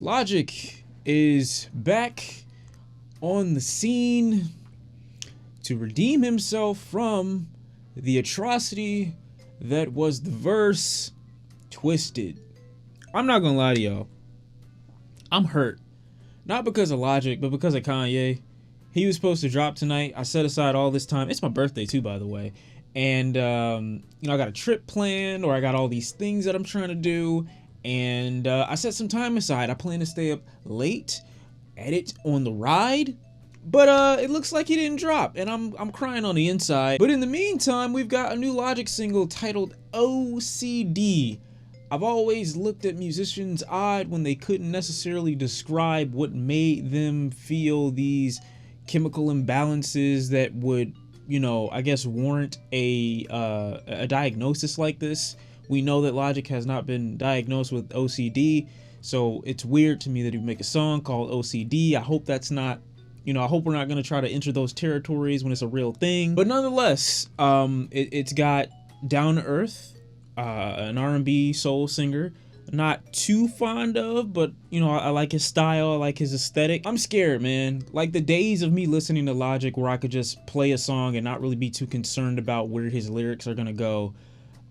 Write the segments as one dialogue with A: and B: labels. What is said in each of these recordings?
A: Logic is back on the scene to redeem himself from the atrocity that was the verse Twisted. I'm not gonna lie to y'all, I'm hurt. Not because of Logic, but because of Kanye. He was supposed to drop tonight. I set aside all this time. It's my birthday too, by the way. And, you know, I got a trip planned, or I got all these things that I'm trying to do. And I set some time aside. I plan to stay up late, edit on the ride. But it looks like he didn't drop, and I'm crying on the inside. But in the meantime, we've got a new Logic single titled OCD. I've always looked at musicians odd when they couldn't necessarily describe what made them feel these chemical imbalances that would, you know, I guess warrant a diagnosis like this. We know that Logic has not been diagnosed with OCD, so it's weird to me that he would make a song called OCD. I hope that's not, you know, I hope we're not going to try to enter those territories when it's a real thing. But nonetheless, it's got Down to Earth, an R&B soul singer. Not too fond of, but you know, I like his style, I like his aesthetic. I'm scared, man. Like the days of me listening to Logic where I could just play a song and not really be too concerned about where his lyrics are gonna go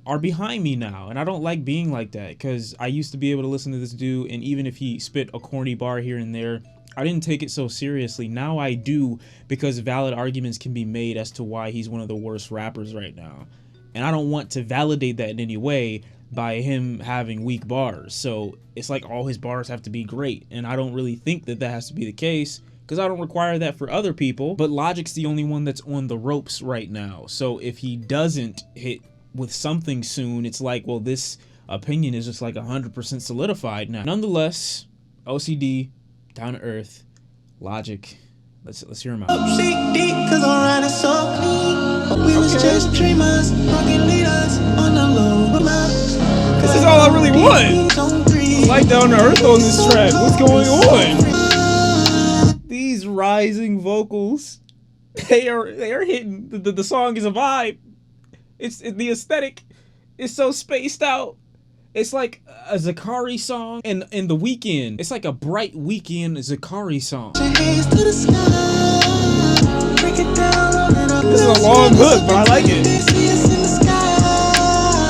A: are behind me now. And I don't like being like that, because I used to be able to listen to this dude, and even if he spit a corny bar here and there, I didn't take it so seriously. Now I do, because valid arguments can be made as to why he's one of the worst rappers right now. And I don't want to validate that in any way by him having weak bars. So it's like all his bars have to be great, and I don't really think that that has to be the case, because I don't require that for other people. But Logic's the only one that's on the ropes right now, so if he doesn't hit with something soon, it's like, well, this opinion is just like 100% solidified now. Nonetheless, OCD, Down to Earth, Logic. Let's hear him out.
B: OCD, cause I'm riding so clean. We was just dreamers, fucking leaders on the low map.
A: This is all I really want. I like Down to Earth on this track. What's going on? These rising vocals, they are hitting. The song is a vibe. It's the aesthetic is so spaced out. It's like a Zakari song and The Weeknd. It's like a bright Weeknd Zakari song. This is a long hook, but I like it.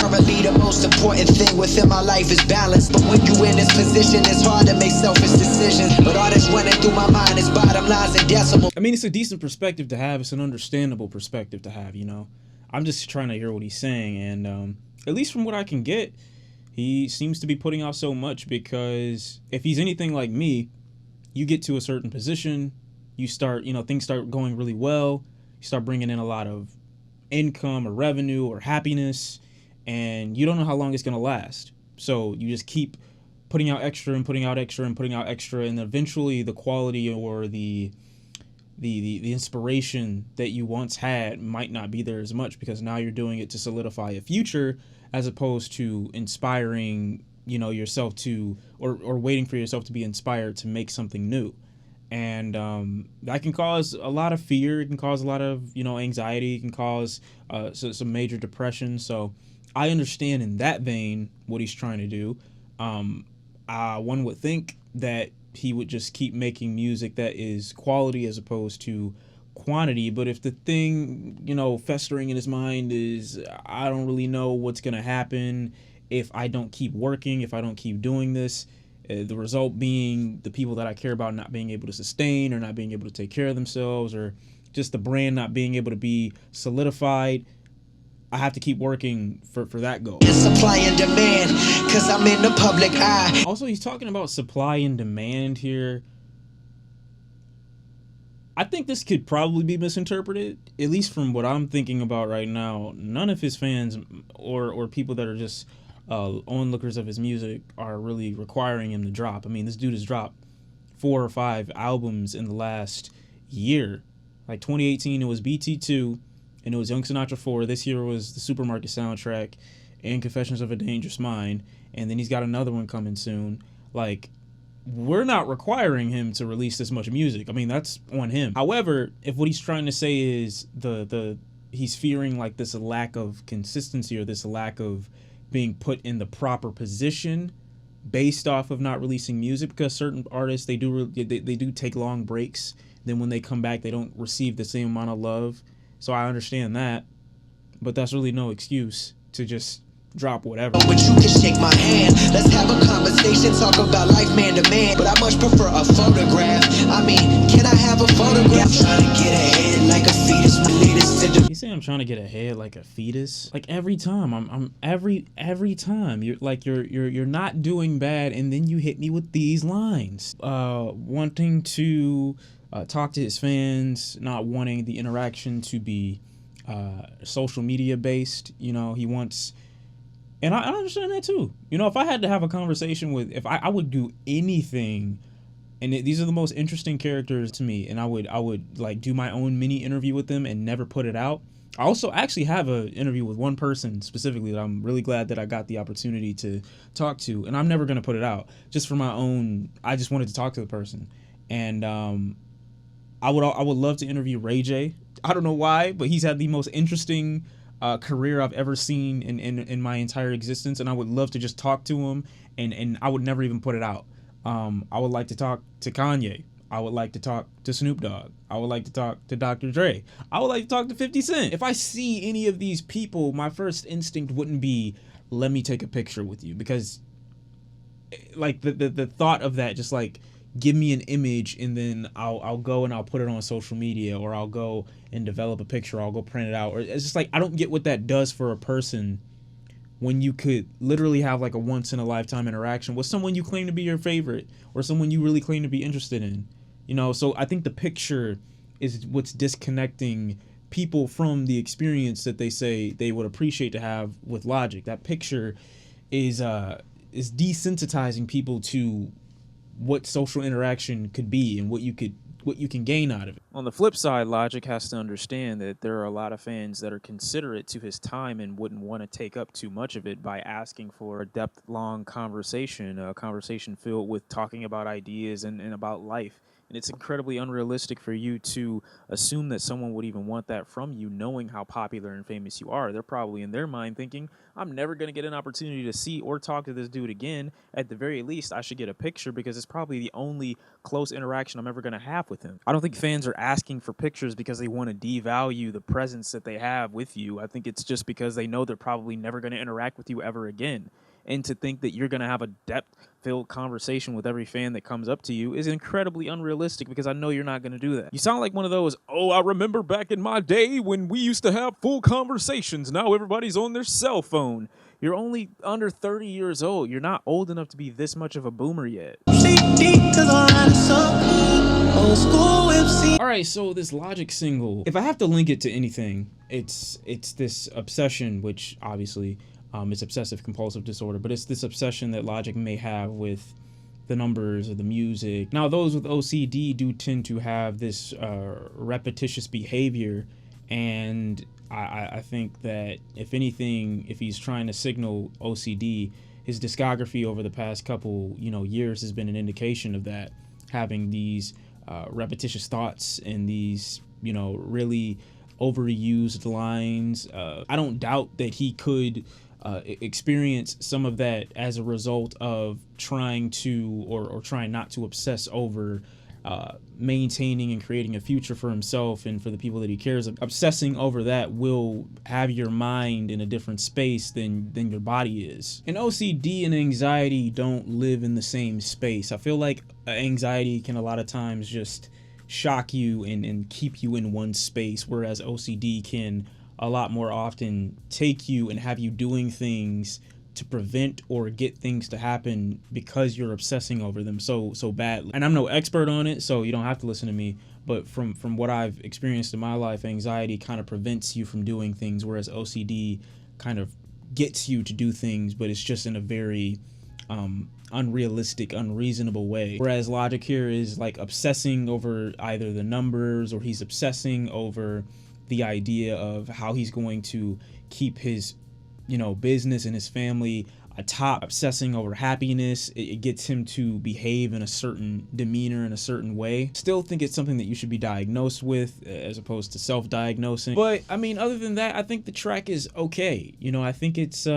B: Currently the most important thing within my life is balance. But when you in this position, it's hard to make selfish decisions. But all that's running through my mind is bottom lines and decimals.
A: I mean, it's a decent perspective to have. It's an understandable perspective to have, you know. I'm just trying to hear what he's saying, and at least from what I can get, he seems to be putting out so much, because if he's anything like me, you get to a certain position, you start, you know, things start going really well, you start bringing in a lot of income or revenue or happiness, and you don't know how long it's going to last. So you just keep putting out extra and putting out extra and putting out extra, and eventually the quality or the inspiration that you once had might not be there as much, because now you're doing it to solidify a future as opposed to inspiring, you know, yourself to, or waiting for yourself to be inspired to make something new. And that can cause a lot of fear. It can cause a lot of, you know, anxiety. It can cause some major depression. So I understand in that vein what he's trying to do. One would think that he would just keep making music that is quality as opposed to quantity. But if the thing, you know, festering in his mind is, I don't really know what's going to happen if I don't keep working, if I don't keep doing this, the result being the people that I care about not being able to sustain, or not being able to take care of themselves, or just the brand not being able to be solidified, I have to keep working for that goal.
B: Supply and demand, cause I'm in the public eye.
A: Also, he's talking about supply and demand here. I think this could probably be misinterpreted, at least from what I'm thinking about right now. None of his fans or people that are just onlookers of his music are really requiring him to drop. I mean, this dude has dropped 4 or 5 albums in the last year. Like 2018, it was BT2, and it was Young Sinatra 4. This year was the Supermarket Soundtrack and Confessions of a Dangerous Mind. And then he's got another one coming soon. Like, we're not requiring him to release this much music. I mean, that's on him. However, if what he's trying to say is he's fearing like this lack of consistency, or this lack of being put in the proper position, based off of not releasing music, because certain artists, they do take long breaks. Then when they come back, they don't receive the same amount of love. So I understand that, but that's really no excuse to just drop whatever.
B: But you can shake my hand. Let's have a conversation, talk about life man to man. But I much prefer a photograph. I mean, can I have a photograph? Trying to get ahead like a fetus.
A: You say I'm trying to get ahead like a fetus? Like every time, I'm every time you're not doing bad, and then you hit me with these lines. Wanting to talk to his fans, not wanting the interaction to be social media based. You know, he wants. And I understand that too. You know, if I had to have a conversation with, if I would do anything, and these are the most interesting characters to me, and I would like do my own mini interview with them and never put it out. I also actually have an interview with one person specifically that I'm really glad that I got the opportunity to talk to, and I'm never gonna put it out just for my own. I just wanted to talk to the person, and I would love to interview Ray J. I don't know why, but he's had the most interesting career I've ever seen in my entire existence, and I would love to just talk to him, and I would never even put it out. I would like to talk to Kanye. I would like to talk to Snoop Dogg. I would like to talk to Dr. Dre. I would like to talk to 50 Cent. If I see any of these people, my first instinct wouldn't be, let me take a picture with you, because like the thought of that, just like, give me an image and then I'll go and I'll put it on social media, or I'll go and develop a picture, or I'll go print it out. Or it's just like, I don't get what that does for a person when you could literally have like a once in a lifetime interaction with someone you claim to be your favorite, or someone you really claim to be interested in. You know, so I think the picture is what's disconnecting people from the experience that they say they would appreciate to have with Logic. That picture is desensitizing people to what social interaction could be and what you can gain out of it. On the flip side, Logic has to understand that there are a lot of fans that are considerate to his time and wouldn't want to take up too much of it by asking for a depth-long conversation, a conversation filled with talking about ideas and about life. And it's incredibly unrealistic for you to assume that someone would even want that from you, knowing how popular and famous you are. They're probably in their mind thinking, I'm never going to get an opportunity to see or talk to this dude again. At the very least, I should get a picture, because it's probably the only close interaction I'm ever going to have with him. I don't think fans are asking for pictures because they want to devalue the presence that they have with you. I think it's just because they know they're probably never going to interact with you ever again. And to think that you're going to have a depth-filled conversation with every fan that comes up to you is incredibly unrealistic, because I know you're not going to do that. You sound like one of those, oh, I remember back in my day when we used to have full conversations. Now everybody's on their cell phone. You're only under 30 years old. You're not old enough to be this much of a boomer yet. Alright, so this Logic single, if I have to link it to anything, it's this obsession, which obviously... it's obsessive compulsive disorder, but it's this obsession that Logic may have with the numbers or the music. Now, those with OCD do tend to have this repetitious behavior, and I think that if anything, if he's trying to signal OCD, his discography over the past couple years has been an indication of that, having these repetitious thoughts and these really overused lines. I don't doubt that he could experience some of that as a result of trying to or trying not to obsess over maintaining and creating a future for himself and for the people that he cares about. Obsessing over that will have your mind in a different space than your body is. And OCD and anxiety don't live in the same space. I feel like anxiety can a lot of times just shock you and keep you in one space, whereas OCD can a lot more often take you and have you doing things to prevent or get things to happen because you're obsessing over them so badly. And I'm no expert on it, so you don't have to listen to me, but from what I've experienced in my life, anxiety kind of prevents you from doing things, whereas OCD kind of gets you to do things, but it's just in a very unrealistic, unreasonable way. Whereas Logic here is like obsessing over either the numbers, or he's obsessing over the idea of how he's going to keep his business and his family atop, obsessing over happiness. It gets him to behave in a certain demeanor, in a certain way. Still think it's something that you should be diagnosed with as opposed to self-diagnosing. But I mean, other than that, I think the track is okay. I think it's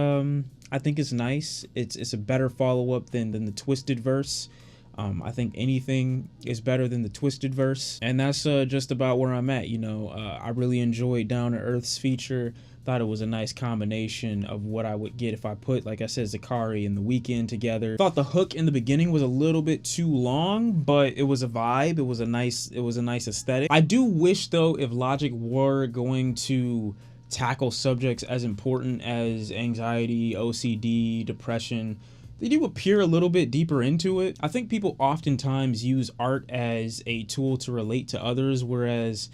A: I think it's nice. It's a better follow-up than the Twisted verse. I think anything is better than the Twisted verse. And that's just about where I'm at. You know, I really enjoyed Down to Earth's feature. Thought it was a nice combination of what I would get if I put, like I said, Zacari and The Weeknd together. Thought the hook in the beginning was a little bit too long, but it was a vibe. It was a nice aesthetic. I do wish though, if Logic were going to tackle subjects as important as anxiety, OCD, depression, they do appear a little bit deeper into it. I think people oftentimes use art as a tool to relate to others, whereas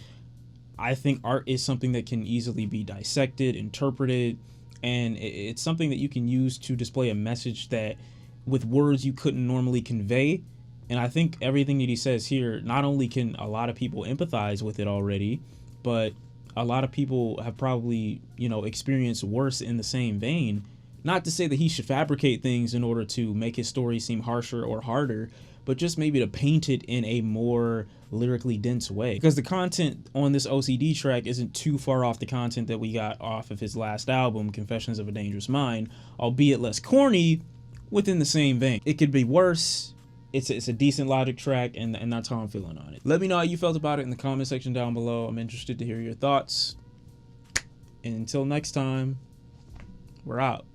A: I think art is something that can easily be dissected, interpreted, and it's something that you can use to display a message that with words you couldn't normally convey. And I think everything that he says here, not only can a lot of people empathize with it already, but a lot of people have probably, you know, experienced worse in the same vein. Not to say that he should fabricate things in order to make his story seem harsher or harder, but just maybe to paint it in a more lyrically dense way. Because the content on this OCD track isn't too far off the content that we got off of his last album, Confessions of a Dangerous Mind, albeit less corny, within the same vein. It could be worse. It's a decent Logic track, and that's how I'm feeling on it. Let me know how you felt about it in the comment section down below. I'm interested to hear your thoughts. And until next time, we're out.